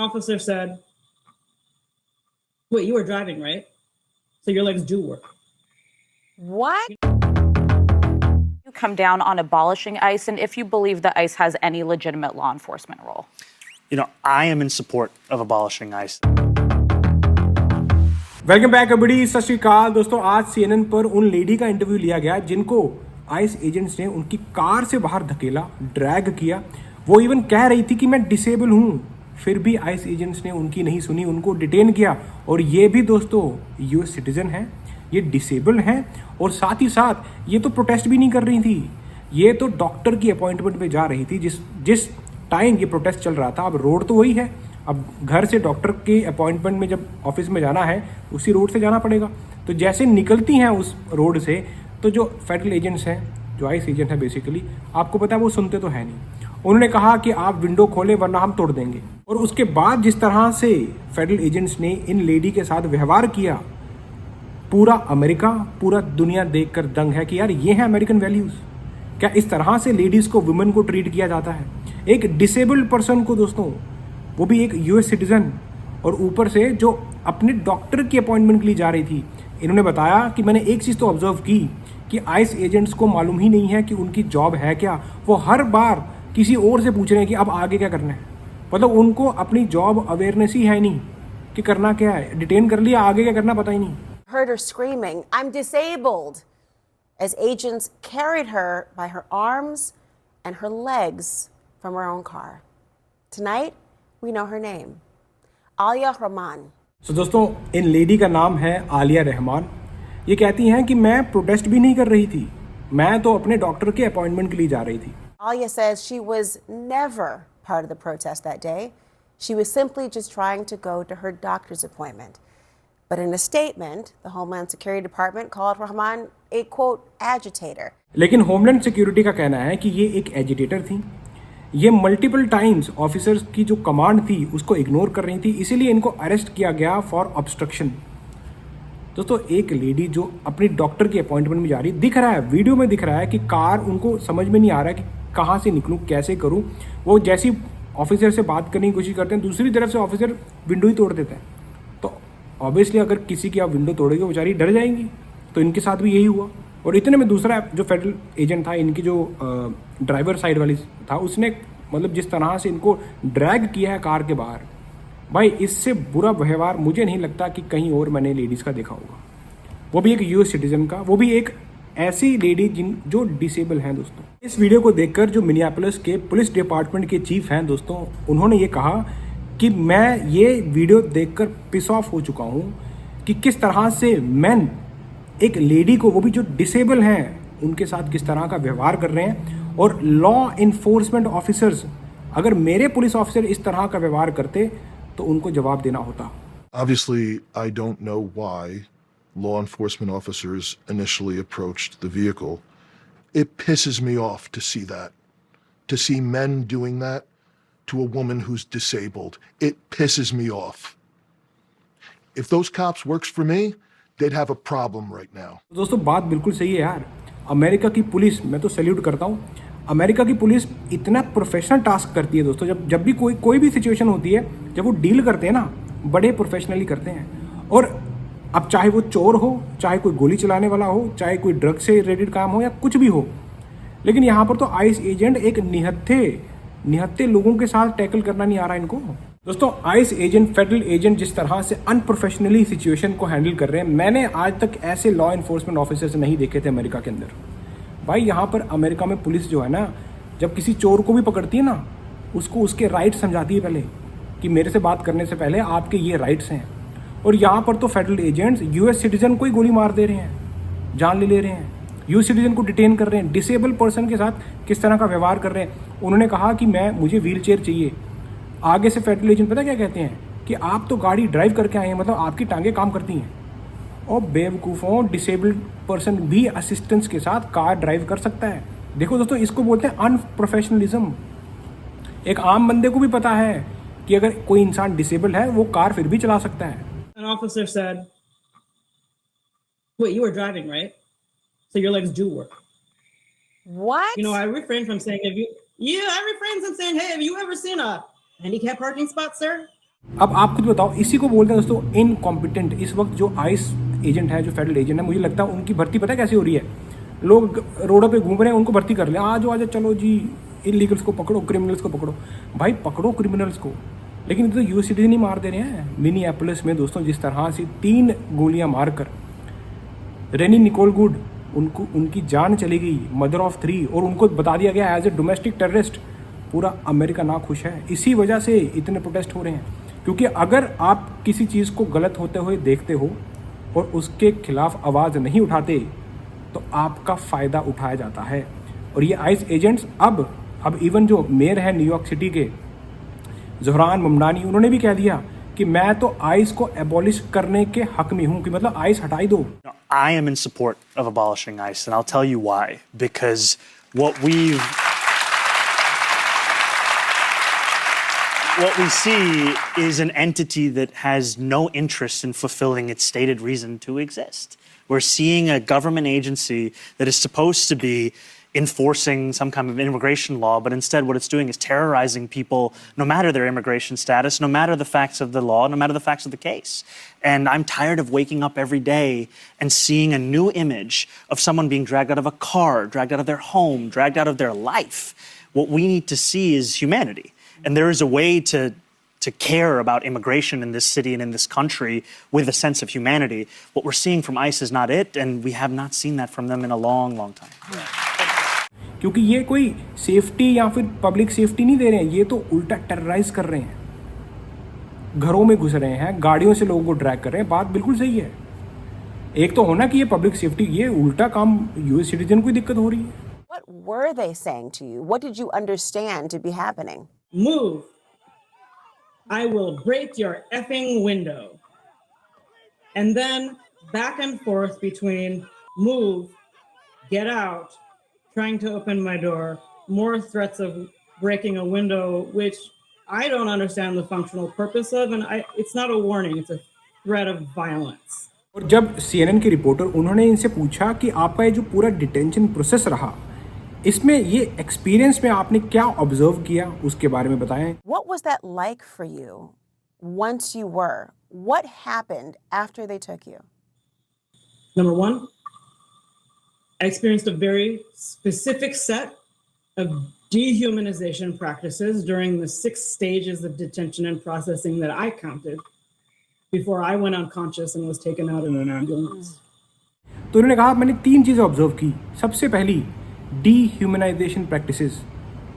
officer said, wait, you were driving, right? So your legs do work. What? You come down on abolishing ICE, and if you believe that ICE has any legitimate law enforcement role. You know, I am in support of abolishing ICE. Welcome back everybody. सत श्री अकाल दोस्तों। आज CNN पर उन lady का interview लिया गया जिनको आइस एजेंट्स ने उनकी कार से बाहर धकेला, ड्रैग किया। वो इवन कह रही थी कि मैं डिसेबल हूँ, फिर भी आइस एजेंट्स ने उनकी नहीं सुनी, उनको डिटेन किया। और ये भी दोस्तों यूएस सिटीजन है, ये डिसेबल हैं और साथ ही साथ ये तो प्रोटेस्ट भी नहीं कर रही थी, ये तो डॉक्टर की अपॉइंटमेंट पे जा रही थी। जिस टाइम ये प्रोटेस्ट चल रहा था, अब रोड तो वही है, अब घर से डॉक्टर के अपॉइंटमेंट में जब ऑफिस में जाना है उसी रोड से जाना पड़ेगा। तो जैसे निकलती हैं उस रोड से, तो जो फेडरल एजेंट्स हैं, जो आइस एजेंट है बेसिकली, आपको पता है वो सुनते तो है नहीं। उन्होंने कहा कि आप विंडो खोलें वरना हम तोड़ देंगे। और उसके बाद जिस तरह से फेडरल एजेंट्स ने इन लेडी के साथ व्यवहार किया, पूरा अमेरिका, पूरा दुनिया देखकर दंग है कि यार ये है अमेरिकन वैल्यूज़। क्या इस तरह से लेडीज़ को, वुमेन को ट्रीट किया जाता है? एक डिसेबल्ड पर्सन को दोस्तों, वो भी एक यूएस सिटीजन, और ऊपर से जो अपने डॉक्टर की अपॉइंटमेंट के लिए जा रही थी। इन्होंने बताया कि मैंने एक चीज़ तो ऑब्जर्व की कि आइस एजेंट्स को मालूम ही नहीं है कि उनकी जॉब है क्या। वो हर बार किसी और से पूछ रहे हैं कि अब आगे क्या करना है। मतलब उनको अपनी जॉब अवेयरनेस ही है नहीं कि करना क्या है। डिटेन कर लिया, आगे क्या करना पता ही नहीं। Heard her screaming, "I'm disabled," as agents carried her by her arms and her legs from her own car. Tonight, we know her name, Alia Rahman. तो दोस्तों इन लेडी का नाम है आलिया रहमान। ये कहती हैं कि मैं प्रोटेस्ट भी नहीं कर रही थी, मैं तो अपने डॉक्टर के अपॉइंटमेंट के लिए जा रही थी। Alia says she was never part of the protest that day. She was simply just trying to go to her doctor's appointment. But in a statement, the Homeland Security Department called Rahman a, quote, agitator. लेकिन homeland security का कहना है कि ये एक agitator थी। ये multiple times officers की जो कमांड थी उसको इग्नोर कर रही थी, इसीलिए इनको अरेस्ट किया गया फॉर ऑब्स्ट्रक्शन। दोस्तों एक लेडी जो अपनी डॉक्टर की अपॉइंटमेंट में जा रही, दिख रहा है वीडियो में, दिख रहा है कि कार, उनको समझ में नहीं आ रहा है कि कहाँ से निकलूँ, कैसे करूँ। वो जैसी ऑफिसर से बात करने की कोशिश करते हैं, दूसरी तरफ से ऑफिसर विंडो ही तोड़ देता है। तो ऑब्वियसली अगर किसी की आप विंडो तोड़ोगे, वो बेचारी डर जाएंगी। तो इनके साथ भी यही हुआ। और इतने में दूसरा जो फेडरल एजेंट था, इनकी जो ड्राइवर साइड वाली था, उसने मतलब जिस तरह से इनको ड्रैग किया है कार के बाहर, भाई इससे बुरा व्यवहार मुझे नहीं लगता कि कहीं और मैंने लेडीज़ का देखा होगा। वो भी एक यूएस सिटीजन का, वो भी एक ऐसी लेडी जो डिसेबल हैं। दोस्तों इस वीडियो को देखकर जो मिनियापोलिस के पुलिस डिपार्टमेंट के चीफ हैं दोस्तों, उन्होंने ये कहा कि मैं ये वीडियो देखकर पिस ऑफ हो चुका हूँ कि किस तरह से मैन एक लेडी को, वो भी जो डिसेबल हैं, उनके साथ किस तरह का व्यवहार कर रहे हैं। और लॉ इन्फोर्समेंट ऑफिसर्स, अगर मेरे पुलिस ऑफिसर इस तरह का व्यवहार करते तो उनको जवाब देना होता। Obviously, I don't know why law enforcement officers initially approached the vehicle. It pisses me off to see that. To see men doing that to a woman who's disabled. It pisses me off. If those cops works for me, they'd have a problem right now. दोस्तों बात बिल्कुल सही है यार। America की police, मैं तो salute करता हूँ। अमेरिका की पुलिस इतना प्रोफेशनल टास्क करती है दोस्तों। जब भी कोई भी सिचुएशन होती है, जब वो डील करते हैं ना, बड़े प्रोफेशनली करते हैं। और अब चाहे वो चोर हो, चाहे कोई गोली चलाने वाला हो, चाहे कोई ड्रग से रिलेटेड काम हो या कुछ भी हो, लेकिन यहाँ पर तो आइस एजेंट एक निहत्थे लोगों के साथ टैकल करना नहीं आ रहा इनको। दोस्तों आइस एजेंट, फेडरल एजेंट जिस तरह से अनप्रोफेशनली सिचुएशन को हैंडल कर रहे हैं, मैंने आज तक ऐसे लॉ इन्फोर्समेंट ऑफिसर्स नहीं देखे थे अमेरिका के अंदर। भाई यहाँ पर अमेरिका में पुलिस जो है ना, जब किसी चोर को भी पकड़ती है ना, उसको उसके राइट्स समझाती है पहले कि मेरे से बात करने से पहले आपके ये राइट्स हैं। और यहाँ पर तो फेडरल एजेंट्स यूएस सिटीजन को ही गोली मार दे रहे हैं, जान ले रहे हैं, यूएस सिटीजन को डिटेन कर रहे हैं, डिसेबल पर्सन के साथ किस तरह का व्यवहार कर रहे हैं। उन्होंने कहा कि मुझे व्हील चेयर चाहिए। आगे से फेडरल एजेंट पता क्या कहते हैं कि आप तो गाड़ी ड्राइव करके आए हैं, मतलब आपकी टांगें काम करती हैं। और बेवकूफ़ों, डिसेबल्ड पर्सन भी असिस्टेंस के साथ कार ड्राइव कर सकता है। देखो दोस्तों, इसको बोलते हैं अनप्रोफेशनलिज्म। एक आम बंदे को भी पता है कि अगर कोई इंसान डिसेबल है, वो कार फिर भी चला सकता है। An officer said, wait, you were driving, right? So your legs do work. What? I refrain from saying, I refrain from saying, hey, have you ever seen a handicap parking spot, sir? अब आप खुद बताओ, इसी को बोलते हैं दोस्तों incompetent. इस वक्त जो आइस एजेंट है, जो फेडरल एजेंट है, मुझे लगता है उनकी भर्ती पता है कैसे हो रही है? लोग रोडों पे घूम रहे हैं, उनको भर्ती कर ले, आ जाओ चलो जी, इलीगल्स को पकड़ो, क्रिमिनल्स को पकड़ो। भाई पकड़ो क्रिमिनल्स को, लेकिन तो यूएस सिटीजन ही मार दे रहे हैं। मिनियापोलिस में दोस्तों जिस तरह से 3 गोलियां मारकर रेनी निकोल गुड, उनकी जान चली गई, मदर ऑफ 3, और उनको बता दिया गया एज ए डोमेस्टिक टेररिस्ट। पूरा अमेरिका ना खुश है। इसी वजह से इतने प्रोटेस्ट हो रहे हैं, क्योंकि अगर आप किसी चीज़ को गलत होते हुए देखते हो और उसके खिलाफ आवाज़ नहीं उठाते तो आपका फ़ायदा उठाया जाता है। और ये आइस एजेंट्स अब इवन जो मेयर है न्यूयॉर्क सिटी के, ज़ोहरान ममदानी, उन्होंने भी कह दिया कि मैं तो आइस को एबॉलिश करने के हक में हूँ, कि मतलब आइस हटाई दो। I am in support of abolishing ICE, and I'll tell you why. Because what we see is an entity that has no interest in fulfilling its stated reason to exist. We're seeing a government agency that is supposed to be enforcing some kind of immigration law, but instead what it's doing is terrorizing people, no matter their immigration status, no matter the facts of the law, no matter the facts of the case. And I'm tired of waking up every day and seeing a new image of someone being dragged out of a car, dragged out of their home, dragged out of their life. What we need to see is humanity. And there is a way to care about immigration in this city and in this country with a sense of humanity. What we're seeing from ICE is not it, and we have not seen that from them in a long, long time. क्योंकि ये कोई safety या फिर public safety नहीं दे रहे हैं, ये तो उल्टा टेरराइज कर रहे हैं। घरों में घुस रहे हैं, गाड़ियों से लोगों को ड्रैग कर रहे हैं। बात बिल्कुल सही है। एक तो होना कि ये पब्लिक सेफ्टी, ये उल्टा काम यूएस सिटीजन को दिक्कत हो रही है। What were they saying to you? What did you understand to be happening? Move. I will break your effing window. And then back and forth between move, get out, trying to open my door, more threats of breaking a window, which I don't understand the functional purpose of, and it's not a warning, it's a threat of violence. और जब CNN के reporter, उन्होंने इनसे पूछा कि आपका ये जो पूरा डिटेंशन प्रोसेस रहा, इसमें ये एक्सपीरियंस में आपने क्या ऑब्जर्व किया, उसके बारे में बताएं। What was that like for you once you were? What happened after they took you? Number one, I experienced a very specific set of dehumanization practices during the 6 stages of detention and processing that I counted before I went unconscious and was taken out in an ambulance. तो उन्होंने कहा मैंने 3 चीज़ें observe की। सबसे पहली, dehumanisation practices.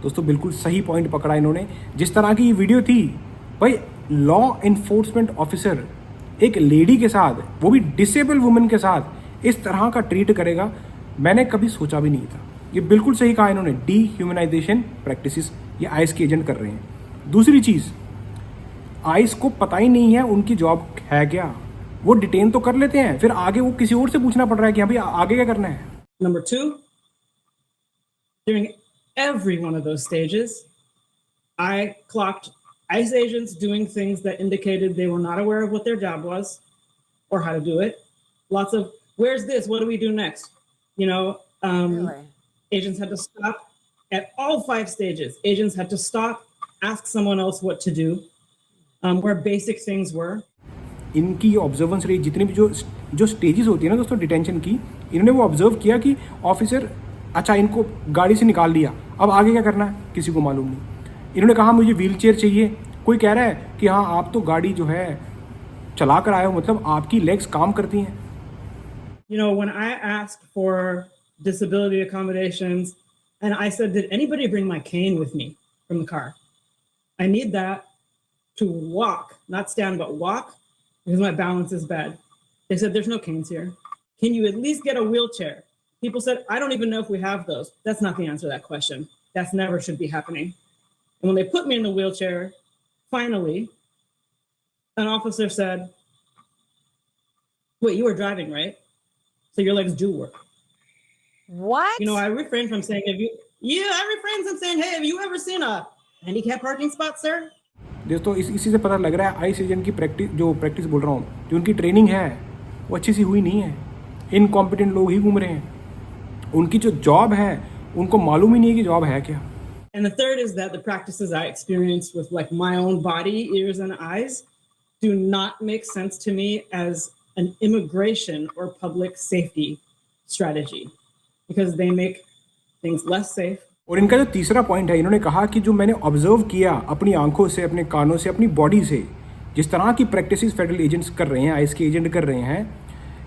दोस्तों बिल्कुल सही पॉइंट पकड़ा इन्होंने। जिस तरह की ये वीडियो थी, भाई लॉ इन्फोर्समेंट ऑफिसर एक लेडी के साथ, वो भी डिसेबल वुमेन के साथ, इस तरह का ट्रीट करेगा, मैंने कभी सोचा भी नहीं था। ये बिल्कुल सही कहा इन्होंने, डीह्यूमनाइजेशन प्रैक्टिसेस ये आइस के एजेंट कर रहे हैं। दूसरी चीज़, आइस को पता ही नहीं है उनकी जॉब है क्या। वो डिटेन तो कर लेते हैं, फिर आगे वो किसी और से पूछना पड़ रहा है कि हाँ भाई आगे क्या करना है। Number 2, during every one of those stages, I clocked ICE agents doing things that indicated they were not aware of what their job was or how to do it. Lots of, where's this? What do we do next? Really? Agents had to stop at all 5 stages. Agents had to stop, ask someone else what to do, where basic things were. इनकी observance रही, जितनी भी जो stages होती है ना दोस्तों detention की, इन्होंने वो ऑब्जर्व किया कि ऑफिसर, अच्छा इनको गाड़ी से निकाल लिया, अब आगे क्या करना है किसी को मालूम नहीं। इन्होंने कहा मुझे व्हील चेयर चाहिए, कोई कह रहा है कि हाँ आप तो गाड़ी जो है चला कर आए हो, मतलब आपकी लेग्स काम करती हैं। When I asked for disability accommodations, and I said, did anybody bring my cane with me from the car? I need that to walk, not stand, but walk, because my balance is bad. They said, there's no canes here. Can you at least get a wheelchair? People said, I don't even know if we have those. That's not the answer to that question. That's never should be happening. And when they put me in the wheelchair, finally, an officer said, wait, you were driving, right? So your legs do work. What? I refrain from saying, I refrain from saying, hey, have you ever seen a handicap parking spot, sir? दोस्तों इसी से पता लग रहा है ice agent की practice बोल रहा हूँ, जो उनकी ट्रेनिंग है वो अच्छी सी हुई नहीं है। इनकॉम्पिटेंट लोग ही घूम रहे हैं। उनकी जो जॉब है उनको मालूम ही नहीं है कि जॉब है क्या। And the third is that the practices I experienced with like my own body, ears, and eyes do not make sense to me as an immigration or public safety strategy because they make things less safe. और इनका जो तीसरा point है, इन्होंने कहा कि जो मैंने ऑब्जर्व किया अपनी आंखों से, अपने कानों से, अपनी बॉडी से, जिस तरह की प्रैक्टिसेस फेडरल एजेंट्स कर रहे हैं, आईएस के एजेंट कर रहे हैं,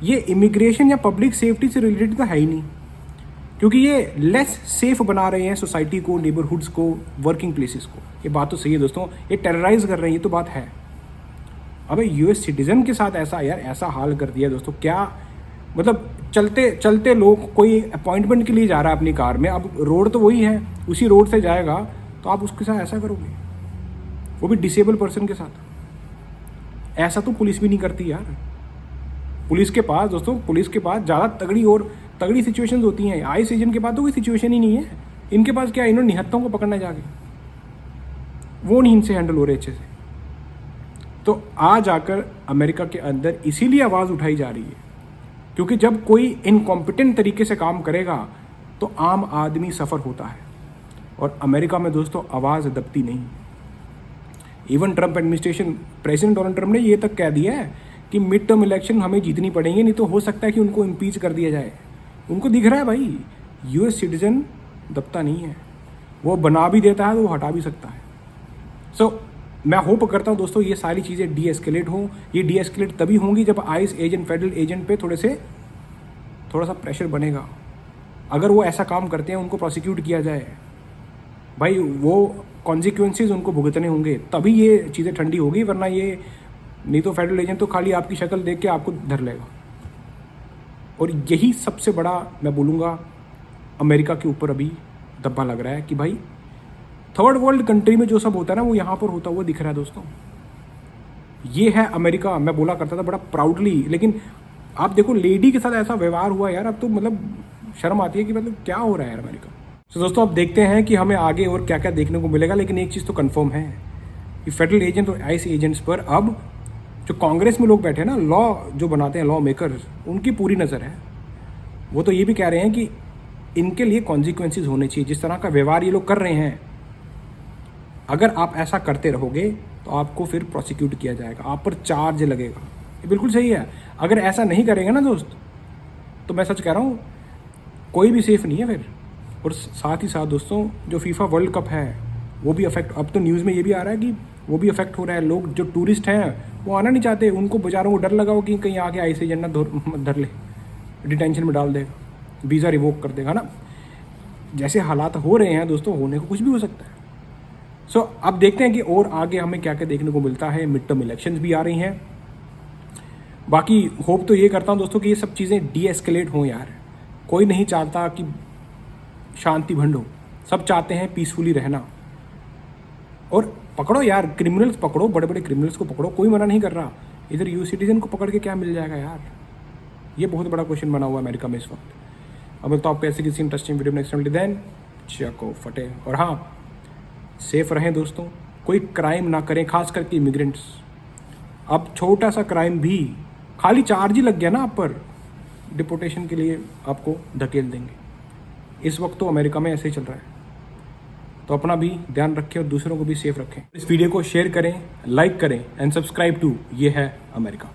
ये इमिग्रेशन या पब्लिक सेफ्टी से रिलेटेड तो है ही नहीं, क्योंकि ये लेस सेफ बना रहे हैं सोसाइटी को, नेबरहुड्स को, वर्किंग प्लेसेस को। ये बात तो सही है दोस्तों, ये टेरराइज कर रहे हैं, ये तो बात है। अबे यूएस सिटीजन के साथ ऐसा यार ऐसा हाल कर दिया दोस्तों, क्या मतलब चलते चलते लोग, कोई अपॉइंटमेंट के लिए जा रहा है अपनी कार में, अब रोड तो वही है, उसी रोड से जाएगा, तो आप उसके साथ ऐसा करोगे, वो भी डिसेबल पर्सन के साथ। ऐसा तो पुलिस भी नहीं करती यार। पुलिस के पास दोस्तों, पुलिस के पास ज़्यादा तगड़ी सिचुएशंस होती हैं। आईएस एजेंट के पास तो कोई सिचुएशन ही नहीं है। इनके पास क्या है, इन्होंने निहत्तों को पकड़ना जाके, वो नहीं इनसे हैंडल हो रहे अच्छे से। तो आज आकर अमेरिका के अंदर इसीलिए आवाज़ उठाई जा रही है, क्योंकि जब कोई इनकॉम्पिटेंट तरीके से काम करेगा तो आम आदमी सफ़र होता है, और अमेरिका में दोस्तों आवाज़ दबती नहीं। Even Trump administration, president Donald Trump ने ये तक कह दिया है कि मिड टर्म इलेक्शन हमें जीतनी पड़ेंगे, नहीं तो हो सकता है कि उनको इम्पीच कर दिया जाए। उनको दिख रहा है भाई, यूएस सिटीजन दबता नहीं है, वो बना भी देता है तो वो हटा भी सकता है। सो मैं होप करता हूँ दोस्तों ये सारी चीज़ें डी एस्केलेट हों। ये डी एस्केलेट तभी होंगी जब आईएस एजेंट, फेडरल एजेंट पे थोड़ा सा प्रेशर बनेगा। अगर वो ऐसा काम करते हैं, उनको प्रोसिक्यूट किया जाए भाई, वो कॉन्सिक्वेंसेज उनको भुगतने होंगे, तभी ये चीज़ें ठंडी होगी, वरना ये नहीं तो फेडरल एजेंट तो खाली आपकी शक्ल देख के आपको धर लेगा। और यही सबसे बड़ा मैं बोलूँगा अमेरिका के ऊपर अभी दब्बा लग रहा है कि भाई थर्ड वर्ल्ड कंट्री में जो सब होता है ना, वो यहाँ पर होता हुआ दिख रहा है दोस्तों। ये है अमेरिका। मैं बोला करता था बड़ा प्राउडली, लेकिन आप देखो लेडी के साथ ऐसा व्यवहार हुआ यार, अब तो मतलब शर्म आती है कि मतलब क्या हो रहा है यार अमेरिका। तो दोस्तों अब देखते हैं कि हमें आगे और क्या क्या देखने को मिलेगा, लेकिन एक चीज़ तो कन्फर्म है कि फेडरल एजेंट और आईएस एजेंट्स पर अब जो कांग्रेस में लोग बैठे हैं ना, लॉ जो बनाते हैं, लॉ मेकर्स, उनकी पूरी नज़र है। वो तो ये भी कह रहे हैं कि इनके लिए कॉन्सिक्वेंसेज होने चाहिए। जिस तरह का व्यवहार ये लोग कर रहे हैं, अगर आप ऐसा करते रहोगे तो आपको फिर प्रोसिक्यूट किया जाएगा, आप पर चार्ज लगेगा। ये बिल्कुल सही है। अगर ऐसा नहीं करेंगे ना दोस्त, तो मैं सच कह रहा हूँ कोई भी सेफ नहीं है फिर। और साथ ही साथ दोस्तों जो फीफा वर्ल्ड कप है वो भी अफेक्ट, अब तो न्यूज़ में ये भी आ रहा है कि वो भी अफेक्ट हो रहा है। लोग जो टूरिस्ट हैं वो आना नहीं चाहते, उनको बेचारों को डर लगा हो कि कहीं आके आईएस एजेंट ना धर ले, डिटेंशन में डाल देगा, वीज़ा रिवोक कर देगा ना। जैसे हालात हो रहे हैं दोस्तों, होने को कुछ भी हो सकता है। सो अब देखते हैं कि और आगे हमें क्या क्या देखने को मिलता है। मिड टर्म इलेक्शंस भी आ रही हैं। बाकी होप तो ये करता हूँ दोस्तों कि ये सब चीज़ें डी एस्केलेट हों यार। कोई नहीं चाहता कि शांति भंड हो, सब चाहते हैं पीसफुली रहना। और पकड़ो यार, क्रिमिनल्स पकड़ो, बड़े बड़े क्रिमिनल्स को पकड़ो, कोई मना नहीं कर रहा। इधर यूएस सिटीजन को पकड़ के क्या मिल जाएगा यार, ये बहुत बड़ा क्वेश्चन बना हुआ है अमेरिका में इस वक्त। अब तो आपको ऐसे किसी interesting video next time then चको फटे। और हाँ, सेफ रहें दोस्तों, कोई क्राइम ना करें, खास करके इमिग्रेंट्स। अब छोटा सा क्राइम भी, खाली चार्ज ही लग गया ना आप पर, डिपोर्टेशन के लिए आपको धकेल देंगे। इस वक्त तो अमेरिका में ऐसे ही चल रहा है। तो अपना भी ध्यान रखें और दूसरों को भी सेफ रखें। इस वीडियो को शेयर करें, लाइक करें एंड सब्सक्राइब टू ये है अमेरिका।